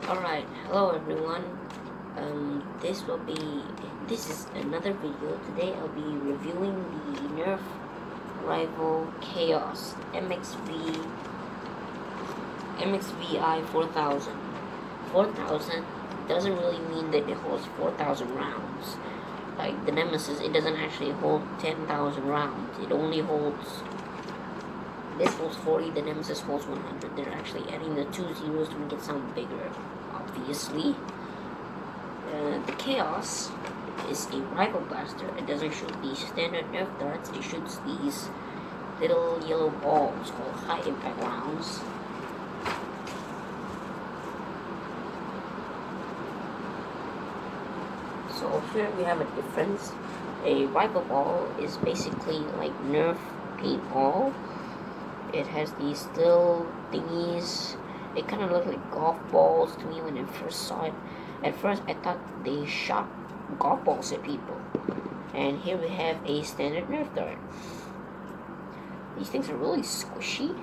Alright, hello everyone. This is another video. Today I'll be reviewing the Nerf rival KHAOS MXVI-4000. 4000 doesn't really mean that it holds 4,000 rounds. Like the Nemesis, it doesn't actually hold 10,000 rounds. It only holds, this holds 40, the Nemesis holds 100. They're actually adding the 2 zeros to make it sound bigger, obviously. The KHAOS is a rifle blaster. It doesn't shoot these standard Nerf darts, it shoots these little yellow balls called high impact rounds. So here we have a difference. A rifle ball is basically like Nerf paintball. It has these little thingies. It kind of looked like golf balls to me when I first saw it. At first I thought they shot golf balls at people. And here we have a standard Nerf dart. These things are really squishy.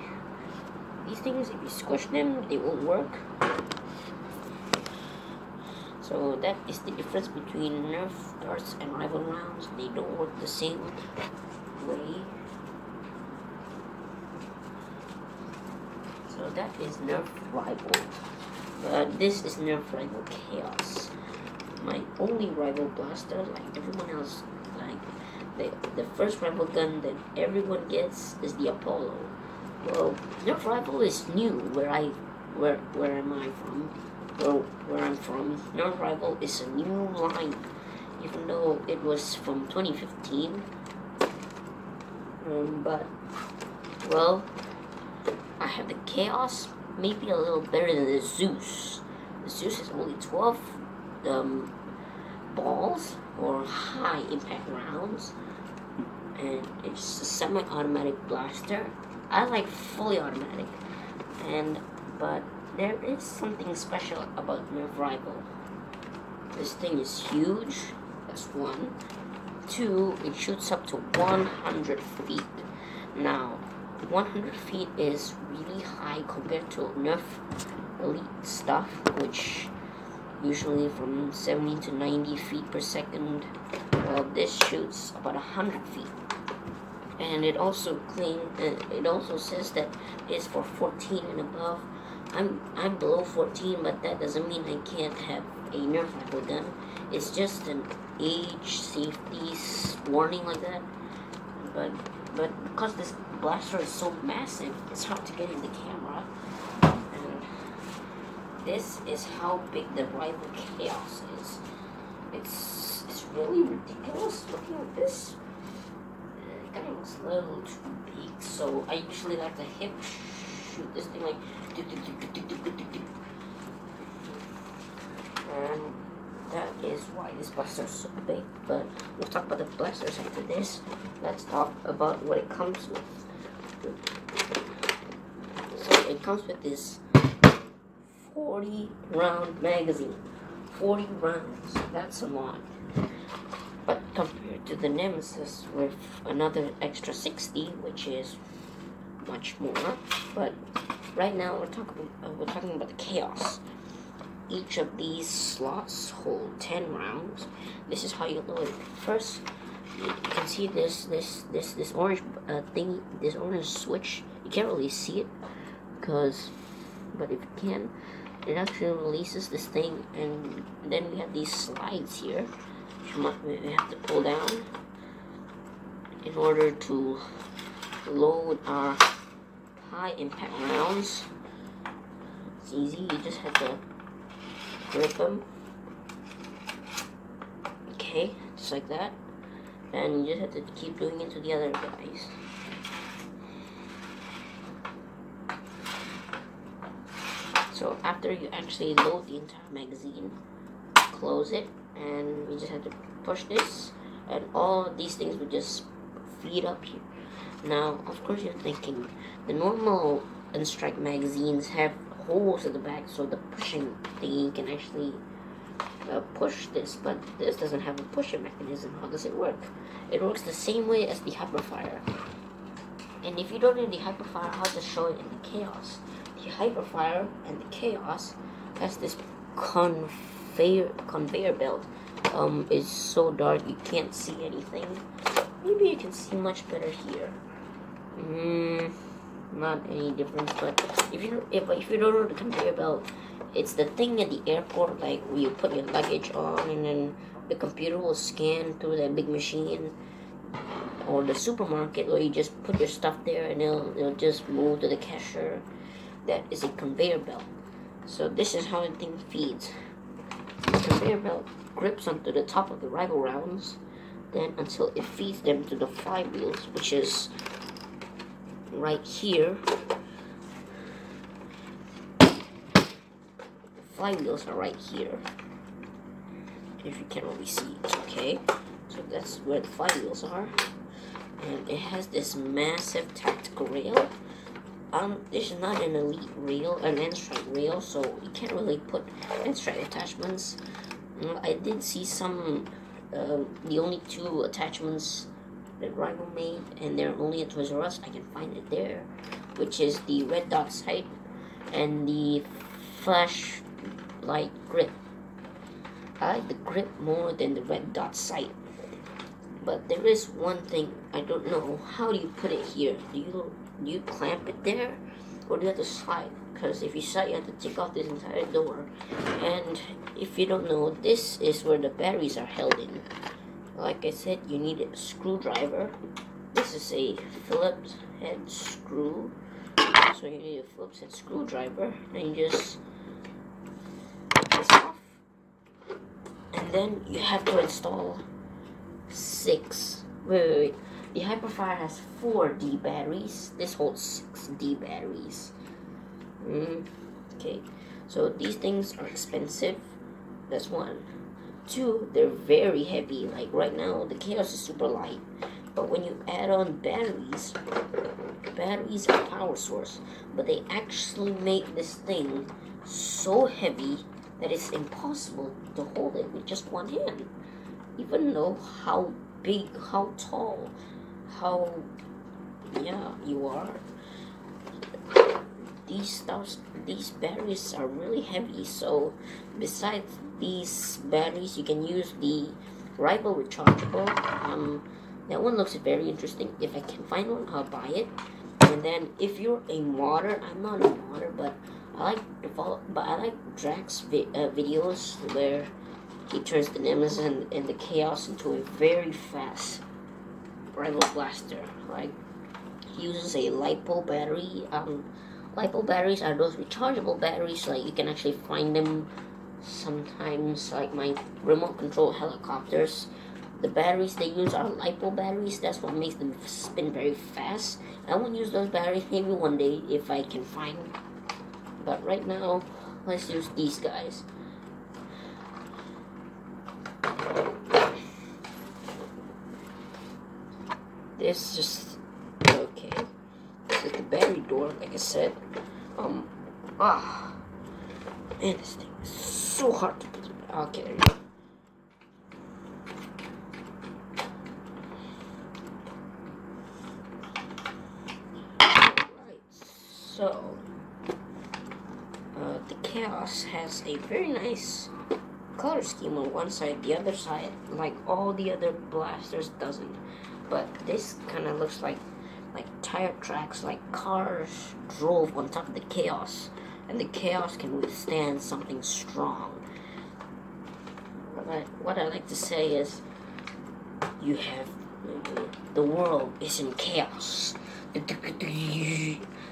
These things, if you squish them, they won't work. So that is the difference between Nerf darts and rifle rounds. They don't work the same way. So that is Nerf rival. This is Nerf rival KHAOS. My only rival blaster, like everyone else, like the first rival gun that everyone gets is the Apollo. Well, Nerf rival is new. Where am I from? Well, where I'm from, Nerf rival is a new line, even though it was from 2015. But well, I have the KHAOS, maybe a little better than the Zeus. The Zeus has only 12 balls or high impact rounds, and it's a semi-automatic blaster. I like fully automatic, but there is something special about Nerf rival. This thing is huge, that's one. Two, it shoots up to 100 feet. Now, 100 feet is really high compared to Nerf Elite stuff, which usually from 70 to 90 feet per second. Well, this shoots about 100 feet. And it also says that it's for 14 and above. I'm below 14, but that doesn't mean I can't have a Nerf rifle gun. It's just an age safety warning like that. But because this blaster is so massive, it's hard to get in the camera. And this is how big the rival KHAOS is. It's really ridiculous looking at this. It kind of looks a little too big, so I usually like to hip shoot this thing like. And that is why this blaster is so big. But we'll talk about the blasters after this. Let's talk about what it comes with. So it comes with this 40 round magazine. 40 rounds, that's a lot. But compared to the Nemesis with another extra 60, which is much more. But right now we're talking about the KHAOS. Each of these slots hold 10 rounds. This is how you load it. First, you can see this orange thing, this orange switch. You can't really see it, but if you can, it actually releases this thing, and then we have these slides here. We have to pull down in order to load our high impact rounds. It's easy, you just have to grip them. Okay, just like that. And you just have to keep doing it to the other guys. So after you actually load the entire magazine, close it, and you just have to push this, and all these things will just feed up here. Now, of course, you're thinking the normal Unstrike magazines have holes at the back, so the pushing thingy can actually push this, but this doesn't have a pushing mechanism. How does it work? It works the same way as the Hyperfire. And if you don't know the Hyperfire, I'll just show it in the KHAOS. The Hyperfire and the KHAOS has this conveyor belt. It's so dark you can't see anything. Maybe you can see much better here. Not any difference. But if you don't know the conveyor belt, it's the thing at the airport, like where you put your luggage on, and then the computer will scan through that big machine. Or the supermarket where you just put your stuff there and it'll just move to the cashier. That is a conveyor belt. So this is how the thing feeds. The conveyor belt grips onto the top of the rifle rounds, then until it feeds them to the flywheels, which is right here. The flywheels are right here. If you can't really see, it's okay. So that's where the flywheels are. And it has this massive tactical rail. This is not an elite rail, an end strike rail, so you can't really put end strike attachments. I did see some, the only 2 attachments that Rival made, and they're only at Toys R Us. I can find it there, which is the red dot sight and the flashlight grip. I like the grip more than the red dot sight. But there is one thing I don't know. How do you put it here? Do you clamp it there, or do you have to slide? Because if you slide, you have to take off this entire door. And if you don't know, this is where the batteries are held in. Like I said, you need a screwdriver. This is a Phillips head screw. So you need a Phillips head screwdriver. And you just take this off. And then you have to install 6. Wait. The Hyperfire has 4 D batteries. This holds 6 D batteries. Okay. So these things are expensive. That's 1. 2, they're very heavy. Like right now, the KHAOS is super light. But when you add on batteries are power source. But they actually make this thing so heavy that it's impossible to hold it with just one hand. Even though how big, how tall, you are. These batteries are really heavy. So besides these batteries, you can use the Rival rechargeable. That one looks very interesting. If I can find one, I'll buy it. And then if you're a modder, I'm not a modder, but I like Drax videos where he turns the Nemesis and the KHAOS into a very fast rifle blaster. Like, he uses a LiPo battery. LiPo batteries are those rechargeable batteries. Like, you can actually find them sometimes. Like my remote control helicopters, the batteries they use are LiPo batteries. That's what makes them spin very fast. I won't use those batteries. Maybe one day if I can find them. But right now, let's use these guys. This is just okay. This is the battery door, like I said. Man, this thing is so hard to put. Okay, there you go. Alright, so the KHAOS has a very nice color scheme on one side. The other side, like all the other blasters, doesn't. But this kind of looks like tire tracks, like cars drove on top of the KHAOS, and the KHAOS can withstand something strong. What I like to say is, you have the world is in chaos.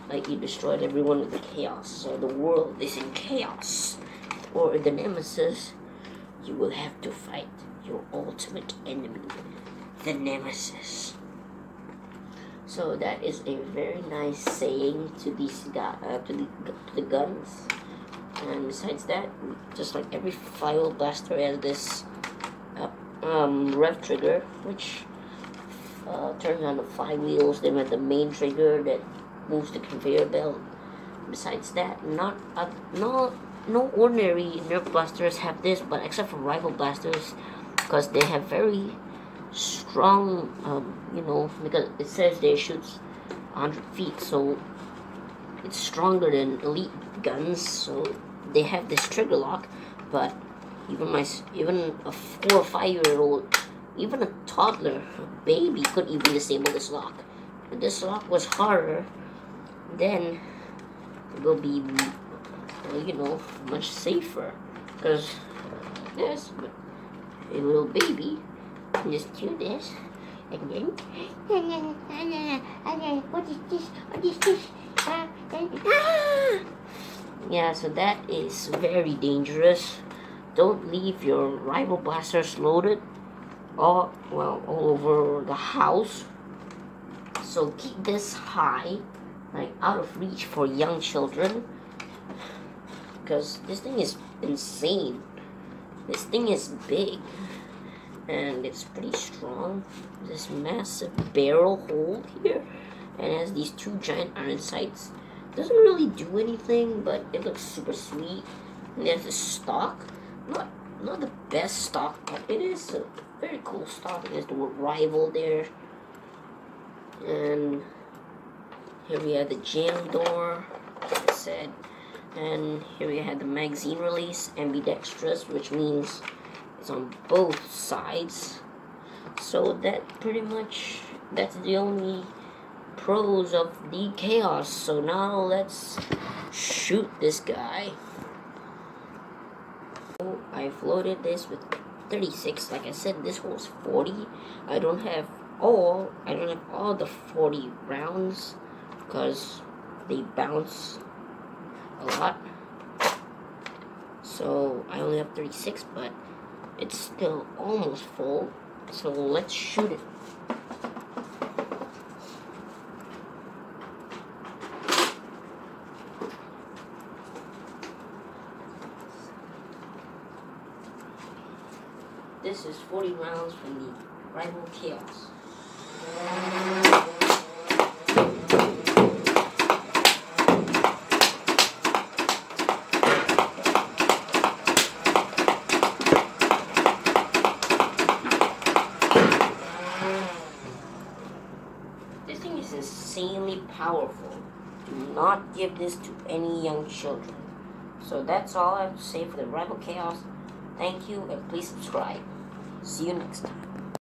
Like you destroyed everyone with the KHAOS, so the world is in chaos. Or the Nemesis, you will have to fight your ultimate enemy, the Nemesis. So that is a very nice saying to these to the guns. And besides that, just like every flywheel blaster has this rev trigger, which turns on the flywheels. Then we have the main trigger that moves the conveyor belt. Besides that, no ordinary Nerf blasters have this, but except for rival blasters, because they have very strong, because it says they shoot 100 feet, so it's stronger than elite guns. So they have this trigger lock, but even a 4 or 5-year-old, even a toddler, a baby could even disable this lock. If this lock was harder, then it will be, well, you know, much safer. Because this a little baby can just do this, and then what is this? What is this? Yeah, so that is very dangerous. Don't leave your rival blasters loaded all over the house. So keep this high, like out of reach for young children, because this thing is insane. This thing is big and it's pretty strong. This massive barrel hold here, and it has these 2 giant iron sights. Doesn't really do anything, but it looks super sweet. And there's this stock, not the best stock, but it is a very cool stock. There's the word rival there. And here we have the jam door, like I said. And here we have the magazine release, ambidextrous, which means it's on both sides. So that's the only pros of the KHAOS. So now let's shoot this guy. I've loaded this with 36. Like I said, this one's 40. I don't have all the 40 rounds because they bounce a lot. So I only have 36, but it's still almost full. So let's shoot it. This is 40 rounds from the rival KHAOS. This thing is insanely powerful. Do not give this to any young children. So that's all I have to say for the rival KHAOS. Thank you, and please subscribe. See you next time.